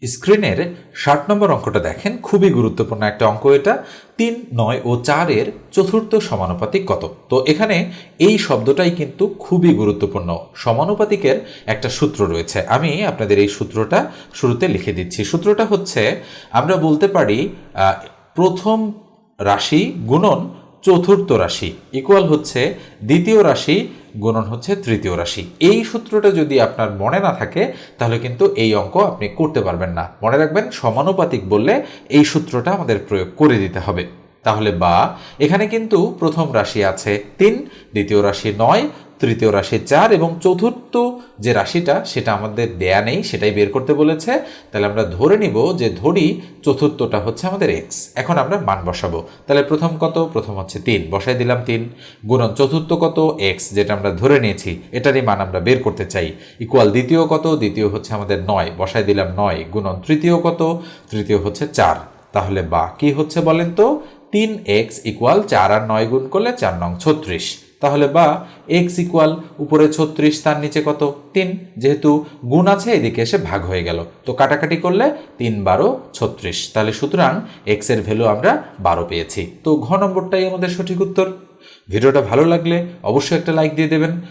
স্ক্রিনের 60 নম্বর অঙ্কটা দেখেন, খুবই গুরুত্বপূর্ণ একটা অঙ্ক এটা। 3, 9 ও 4 এর চতুর্থ সমানুপাতিক কত? তো এখানে এই শব্দটাই কিন্তু খুবই গুরুত্বপূর্ণ। সমানুপাতিকের একটা সূত্র রয়েছে, আমি আপনাদের এই সূত্রটা শুরুতে লিখে দিচ্ছি। সূত্রটা হচ্ছে, আমরা বলতে পারি প্রথম রাশি গুণন চতুর্থ রাশি ইকুয়াল হচ্ছে দ্বিতীয় রাশি গুণন হচ্ছে তৃতীয় রাশি। এই সূত্রটা যদি আপনার মনে না থাকে তাহলে কিন্তু এই অঙ্ক আপনি করতে পারবেন না। মনে রাখবেন, সমানুপাতিক বললে এই সূত্রটা আমাদের প্রয়োগ করে দিতে হবে। তাহলে বা এখানে কিন্তু প্রথম রাশি আছে 3, দ্বিতীয় রাশি 9, তৃতীয় রাশি 4 এবং চতুর্থ যে রাশিটা সেটা আমাদের দেয়া নেই, সেটাই বের করতে বলেছে। তাহলে আমরা ধরে নিব যে ধরি চতুর্থটা হচ্ছে আমাদের এক্স। এখন আমরা মান বসাবো। তাহলে প্রথম কত? প্রথম হচ্ছে 3, বসাই দিলাম 3, গুণন চতুর্থ কত? এক্স, যেটা আমরা ধরে নিয়েছি, এটারই মান আমরা বের করতে চাই, ইকুয়াল দ্বিতীয় কত? দ্বিতীয় হচ্ছে আমাদের 9, বসাই দিলাম 9, গুণন তৃতীয় কত? তৃতীয় হচ্ছে 4। তাহলে বা কি হচ্ছে বলেন তো? 3x ইকুয়াল 4 আর 9 গুণ করলে 4 নং 36। তাহলে বা x ইকুয়াল উপরে 36, তার নিচে কত? 3। যেহেতু গুণ আছে এদিকে এসে ভাগ হয়ে গেল, তো কাটাকাটি করলে 3 12 36। তাহলে সুতরাং x এর ভ্যালু আমরা 12 পেয়েছি। তো ঘ নম্বরটাই আমাদের সঠিক উত্তর। ভিডিওটা ভালো লাগলে অবশ্যই একটা লাইক দিয়ে দেবেন।